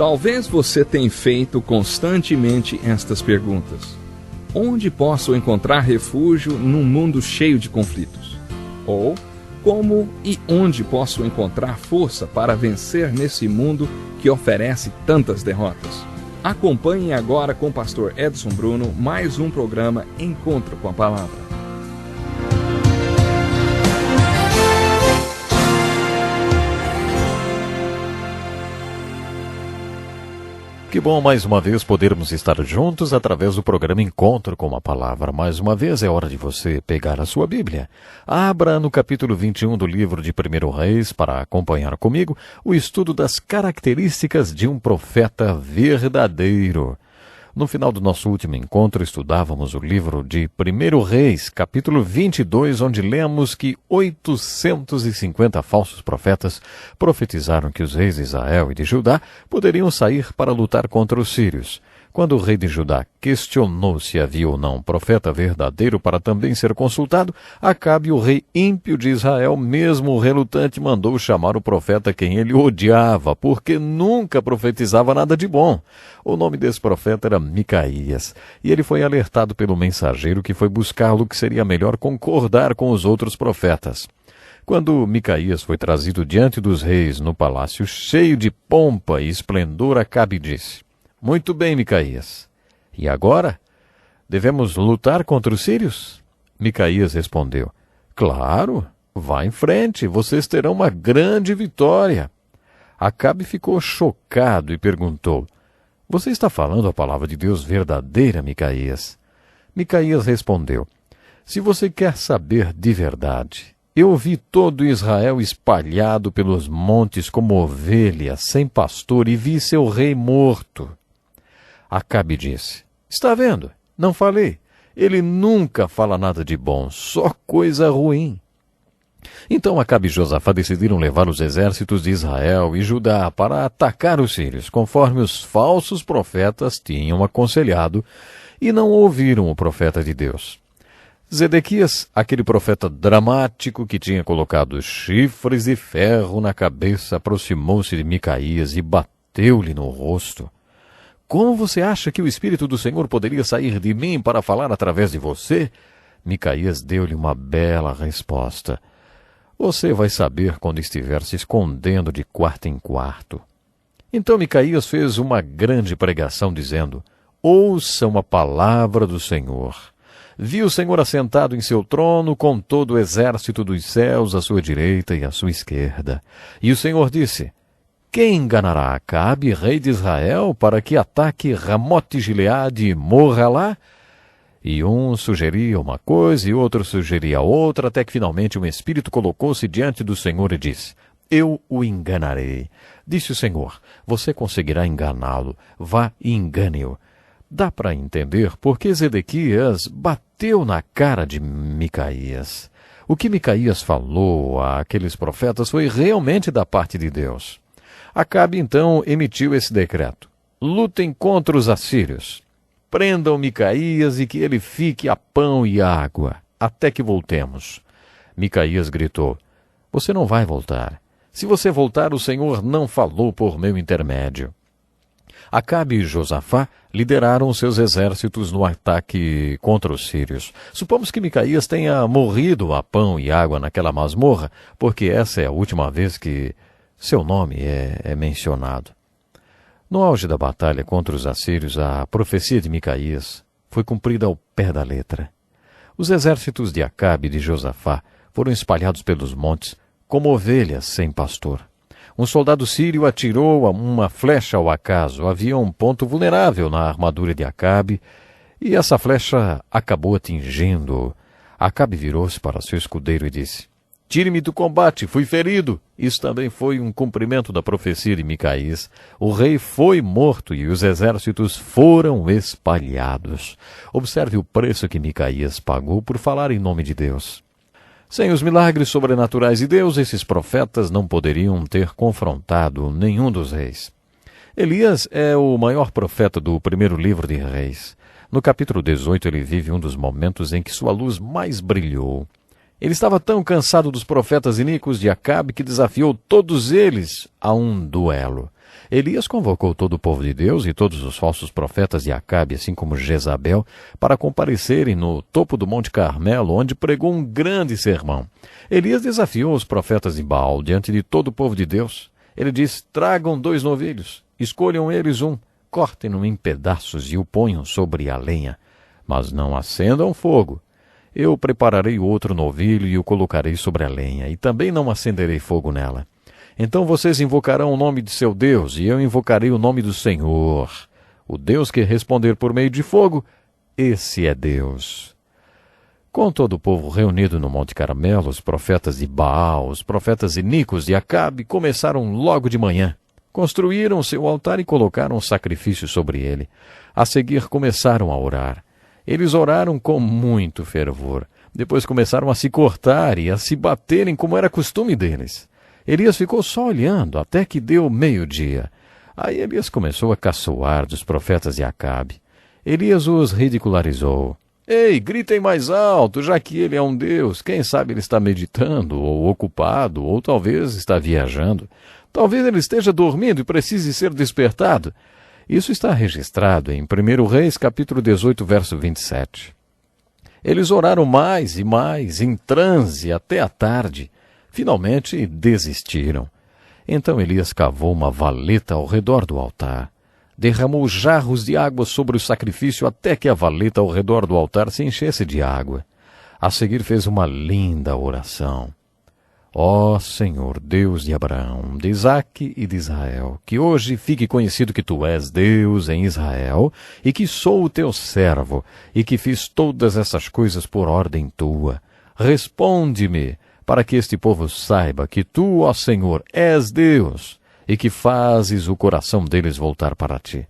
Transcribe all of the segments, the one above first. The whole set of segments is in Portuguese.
Talvez você tenha feito constantemente estas perguntas. Onde posso encontrar refúgio num mundo cheio de conflitos? Ou, como e onde posso encontrar força para vencer nesse mundo que oferece tantas derrotas? Acompanhe agora com o pastor Edson Bruno mais um programa Encontro com a Palavra. Que bom mais uma vez podermos estar juntos através do programa Encontro com a Palavra. Mais uma vez é hora de você pegar a sua Bíblia. Abra no capítulo 21 do livro de 1 Reis para acompanhar comigo o estudo das características de um profeta verdadeiro. No final do nosso último encontro, estudávamos o livro de 1 Reis, capítulo 22, onde lemos que 850 falsos profetas profetizaram que os reis de Israel e de Judá poderiam sair para lutar contra os sírios. Quando o rei de Judá questionou se havia ou não um profeta verdadeiro para também ser consultado, Acabe, o rei ímpio de Israel, mesmo relutante, mandou chamar o profeta quem ele odiava, porque nunca profetizava nada de bom. O nome desse profeta era Micaías, e ele foi alertado pelo mensageiro que foi buscá-lo que seria melhor concordar com os outros profetas. Quando Micaías foi trazido diante dos reis no palácio cheio de pompa e esplendor, Acabe disse: "Muito bem, Micaías. E agora? Devemos lutar contra os sírios?" Micaías respondeu: "Claro, vá em frente, vocês terão uma grande vitória." Acabe ficou chocado e perguntou: "Você está falando a palavra de Deus verdadeira, Micaías?" Micaías respondeu: "Se você quer saber de verdade, eu vi todo Israel espalhado pelos montes como ovelhas, sem pastor, e vi seu rei morto." Acabe disse: "Está vendo? Não falei. Ele nunca fala nada de bom, só coisa ruim." Então Acabe e Josafá decidiram levar os exércitos de Israel e Judá para atacar os sírios, conforme os falsos profetas tinham aconselhado, e não ouviram o profeta de Deus. Zedequias, aquele profeta dramático que tinha colocado chifres de ferro na cabeça, aproximou-se de Micaías e bateu-lhe no rosto. "Como você acha que o Espírito do Senhor poderia sair de mim para falar através de você?" Micaías deu-lhe uma bela resposta: "Você vai saber quando estiver se escondendo de quarto em quarto." Então Micaías fez uma grande pregação dizendo: "Ouçam a palavra do Senhor. Vi o Senhor assentado em seu trono com todo o exército dos céus à sua direita e à sua esquerda. E o Senhor disse: quem enganará Acabe, rei de Israel, para que ataque Ramote-Gileade e morra lá?" E um sugeria uma coisa e outro sugeria outra, até que finalmente um espírito colocou-se diante do Senhor e disse: "Eu o enganarei." Disse o Senhor: "Você conseguirá enganá-lo. Vá e engane-o." Dá para entender por que Zedequias bateu na cara de Micaías. O que Micaías falou àqueles profetas foi realmente da parte de Deus. Acabe então emitiu esse decreto: "Lutem contra os assírios. Prendam Micaías e que ele fique a pão e água, até que voltemos." Micaías gritou: "Você não vai voltar. Se você voltar, o Senhor não falou por meu intermédio." Acabe e Josafá lideraram seus exércitos no ataque contra os sírios. Supomos que Micaías tenha morrido a pão e água naquela masmorra, porque essa é a última vez que seu nome é mencionado. No auge da batalha contra os assírios, a profecia de Micaías foi cumprida ao pé da letra. Os exércitos de Acabe e de Josafá foram espalhados pelos montes como ovelhas sem pastor. Um soldado sírio atirou uma flecha ao acaso. Havia um ponto vulnerável na armadura de Acabe, e essa flecha acabou atingindo-o. Acabe virou-se para seu escudeiro e disse: "Tire-me do combate, fui ferido." Isso também foi um cumprimento da profecia de Micaías. O rei foi morto e os exércitos foram espalhados. Observe o preço que Micaías pagou por falar em nome de Deus. Sem os milagres sobrenaturais de Deus, esses profetas não poderiam ter confrontado nenhum dos reis. Elias é o maior profeta do primeiro livro de Reis. No capítulo 18, ele vive um dos momentos em que sua luz mais brilhou. Ele estava tão cansado dos profetas iníquos de Acabe que desafiou todos eles a um duelo. Elias convocou todo o povo de Deus e todos os falsos profetas de Acabe, assim como Jezabel, para comparecerem no topo do Monte Carmelo, onde pregou um grande sermão. Elias desafiou os profetas de Baal diante de todo o povo de Deus. Ele disse: tragam 2 novilhos, escolham eles um, cortem-no em pedaços e o ponham sobre a lenha, mas não acendam fogo. Eu prepararei outro novilho e o colocarei sobre a lenha, e também não acenderei fogo nela. Então vocês invocarão o nome de seu Deus, e eu invocarei o nome do Senhor. O Deus que responder por meio de fogo, esse é Deus. Com todo o povo reunido no Monte Carmelo, os profetas de Baal, os profetas iníquos de Acabe começaram logo de manhã. Construíram seu altar e colocaram sacrifício sobre ele. A seguir começaram a orar. Eles oraram com muito fervor. Depois começaram a se cortar e a se baterem como era costume deles. Elias ficou só olhando até que deu meio-dia. Aí Elias começou a caçoar dos profetas de Acabe. Elias os ridicularizou. Ei, gritem mais alto, já que ele é um deus. Quem sabe ele está meditando, ou ocupado, ou talvez está viajando. Talvez ele esteja dormindo e precise ser despertado. Isso está registrado em 1 Reis, capítulo 18, verso 27. Eles oraram mais e mais, em transe, até a tarde. Finalmente desistiram. Então Elias cavou uma valeta ao redor do altar. Derramou jarros de água sobre o sacrifício até que a valeta ao redor do altar se enchesse de água. A seguir fez uma linda oração. Ó Senhor, Deus de Abraão, de Isaque e de Israel, que hoje fique conhecido que Tu és Deus em Israel, e que sou o Teu servo, e que fiz todas essas coisas por ordem Tua. Responde-me, para que este povo saiba que Tu, ó Senhor, és Deus, e que fazes o coração deles voltar para Ti.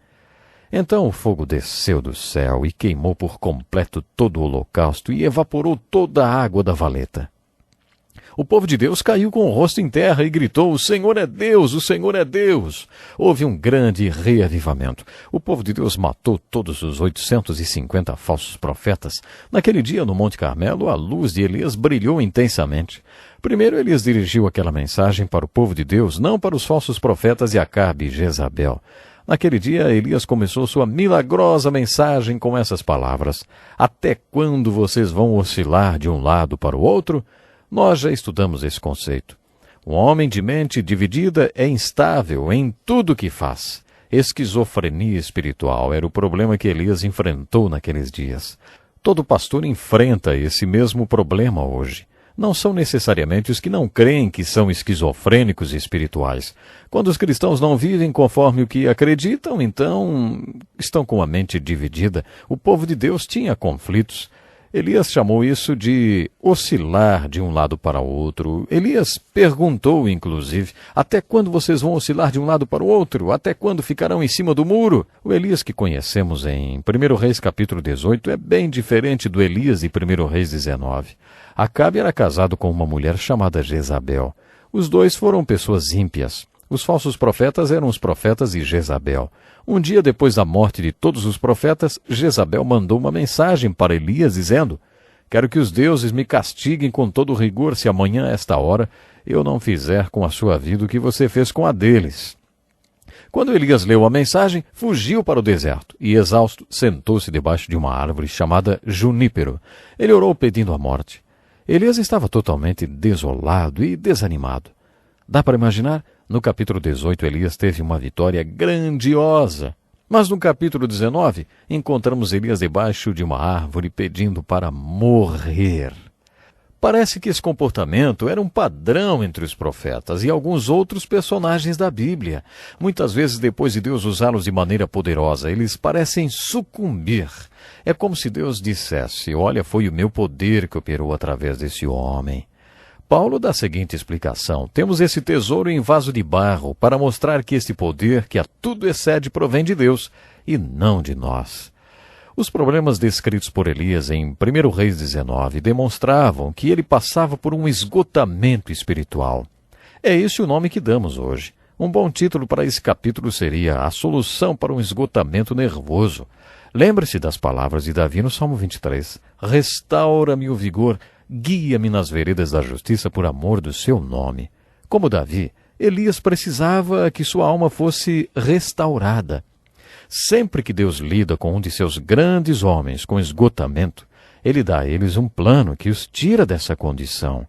Então o fogo desceu do céu e queimou por completo todo o holocausto e evaporou toda a água da valeta. O povo de Deus caiu com o rosto em terra e gritou: o Senhor é Deus, o Senhor é Deus. Houve um grande reavivamento. O povo de Deus matou todos os 850 falsos profetas. Naquele dia, no Monte Carmelo, a luz de Elias brilhou intensamente. Primeiro, Elias dirigiu aquela mensagem para o povo de Deus, não para os falsos profetas de Acabe e Jezabel. Naquele dia, Elias começou sua milagrosa mensagem com essas palavras: até quando vocês vão oscilar de um lado para o outro? Nós já estudamos esse conceito. Um homem de mente dividida é instável em tudo que faz. Esquizofrenia espiritual era o problema que Elias enfrentou naqueles dias. Todo pastor enfrenta esse mesmo problema hoje. Não são necessariamente os que não creem que são esquizofrênicos espirituais. Quando os cristãos não vivem conforme o que acreditam, então estão com a mente dividida. O povo de Deus tinha conflitos. Elias chamou isso de oscilar de um lado para o outro. Elias perguntou, inclusive, até quando vocês vão oscilar de um lado para o outro? Até quando ficarão em cima do muro? O Elias que conhecemos em 1 Reis capítulo 18 é bem diferente do Elias de 1 Reis 19. Acabe era casado com uma mulher chamada Jezabel. Os dois foram pessoas ímpias. Os falsos profetas eram os profetas de Jezabel. Um dia depois da morte de todos os profetas, Jezabel mandou uma mensagem para Elias dizendo: quero que os deuses me castiguem com todo rigor se amanhã, a esta hora, eu não fizer com a sua vida o que você fez com a deles. Quando Elias leu a mensagem, fugiu para o deserto e, exausto, sentou-se debaixo de uma árvore chamada junípero. Ele orou pedindo a morte. Elias estava totalmente desolado e desanimado. Dá para imaginar? No capítulo 18, Elias teve uma vitória grandiosa. Mas no capítulo 19, encontramos Elias debaixo de uma árvore pedindo para morrer. Parece que esse comportamento era um padrão entre os profetas e alguns outros personagens da Bíblia. Muitas vezes, depois de Deus usá-los de maneira poderosa, eles parecem sucumbir. É como se Deus dissesse: olha, foi o meu poder que operou através desse homem. Paulo dá a seguinte explicação: temos esse tesouro em vaso de barro para mostrar que este poder, que a tudo excede, provém de Deus e não de nós. Os problemas descritos por Elias em 1 Reis 19 demonstravam que ele passava por um esgotamento espiritual. É esse o nome que damos hoje. Um bom título para esse capítulo seria A Solução para um Esgotamento Nervoso. Lembre-se das palavras de Davi no Salmo 23. Restaura-me o vigor, guia-me nas veredas da justiça por amor do seu nome. Como Davi, Elias precisava que sua alma fosse restaurada. Sempre que Deus lida com um de seus grandes homens com esgotamento, Ele dá a eles um plano que os tira dessa condição.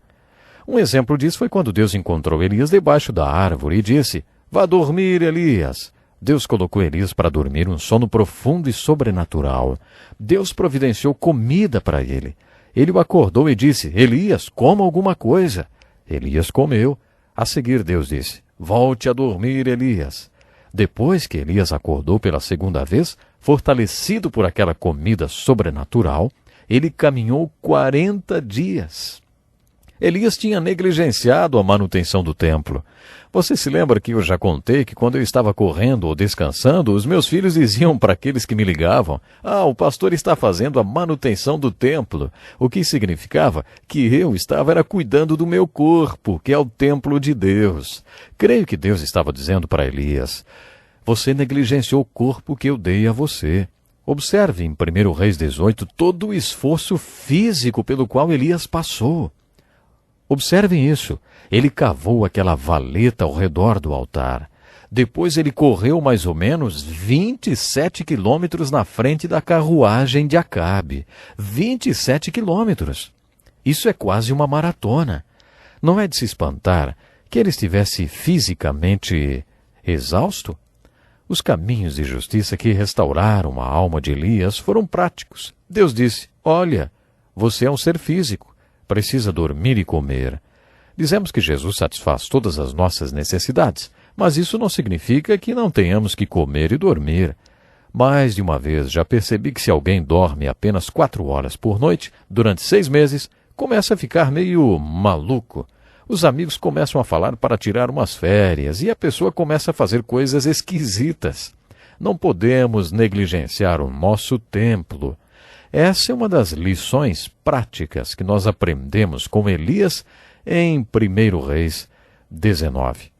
Um exemplo disso foi quando Deus encontrou Elias debaixo da árvore e disse: "Vá dormir, Elias." Deus colocou Elias para dormir um sono profundo e sobrenatural. Deus providenciou comida para ele. Ele o acordou e disse: "Elias, coma alguma coisa." Elias comeu. A seguir Deus disse: "Volte a dormir, Elias." Depois que Elias acordou pela segunda vez, fortalecido por aquela comida sobrenatural, ele caminhou 40 dias. Elias tinha negligenciado a manutenção do templo. Você se lembra que eu já contei que quando eu estava correndo ou descansando, os meus filhos diziam para aqueles que me ligavam: o pastor está fazendo a manutenção do templo. O que significava que eu estava cuidando do meu corpo, que é o templo de Deus. Creio que Deus estava dizendo para Elias: você negligenciou o corpo que eu dei a você. Observe em 1 Reis 18 todo o esforço físico pelo qual Elias passou. Observem isso. Ele cavou aquela valeta ao redor do altar. Depois ele correu mais ou menos 27 quilômetros na frente da carruagem de Acabe. 27 quilômetros. Isso é quase uma maratona. Não é de se espantar que ele estivesse fisicamente exausto? Os caminhos de justiça que restauraram a alma de Elias foram práticos. Deus disse: olha, você é um ser físico. Precisa dormir e comer. Dizemos que Jesus satisfaz todas as nossas necessidades, mas isso não significa que não tenhamos que comer e dormir. Mais de uma vez já percebi que se alguém dorme apenas 4 horas por noite, durante 6 meses, começa a ficar meio maluco. Os amigos começam a falar para tirar umas férias e a pessoa começa a fazer coisas esquisitas. Não podemos negligenciar o nosso templo. Essa é uma das lições práticas que nós aprendemos com Elias em 1 Reis 19.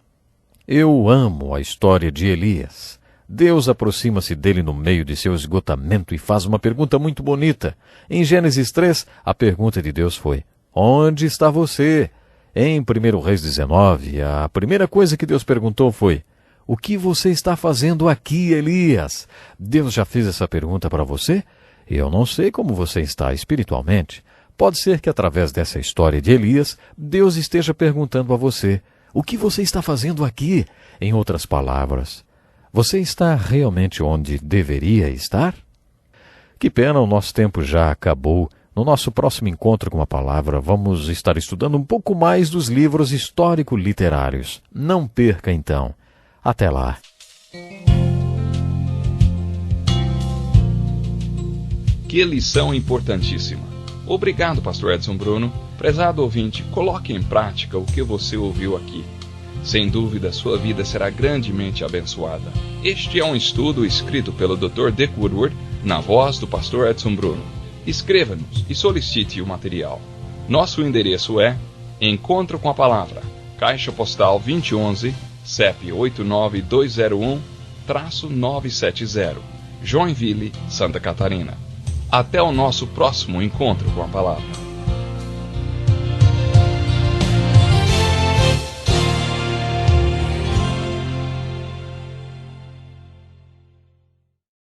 Eu amo a história de Elias. Deus aproxima-se dele no meio de seu esgotamento e faz uma pergunta muito bonita. Em Gênesis 3, a pergunta de Deus foi: onde está você? Em 1 Reis 19, a primeira coisa que Deus perguntou foi: o que você está fazendo aqui, Elias? Deus já fez essa pergunta para você? Eu não sei como você está espiritualmente. Pode ser que através dessa história de Elias, Deus esteja perguntando a você: o que você está fazendo aqui? Em outras palavras, você está realmente onde deveria estar? Que pena, o nosso tempo já acabou. No nosso próximo encontro com a palavra, vamos estar estudando um pouco mais dos livros histórico-literários. Não perca, então. Até lá. Que lição importantíssima. Obrigado, pastor Edson Bruno. Prezado ouvinte, coloque em prática o que você ouviu aqui. Sem dúvida, sua vida será grandemente abençoada. Este é um estudo escrito pelo Dr. Dick Woodward, na voz do pastor Edson Bruno. Escreva-nos e solicite o material. Nosso endereço é Encontro com a Palavra, Caixa Postal 2011, CEP 89201-970, Joinville, Santa Catarina. Até o nosso próximo encontro com a palavra.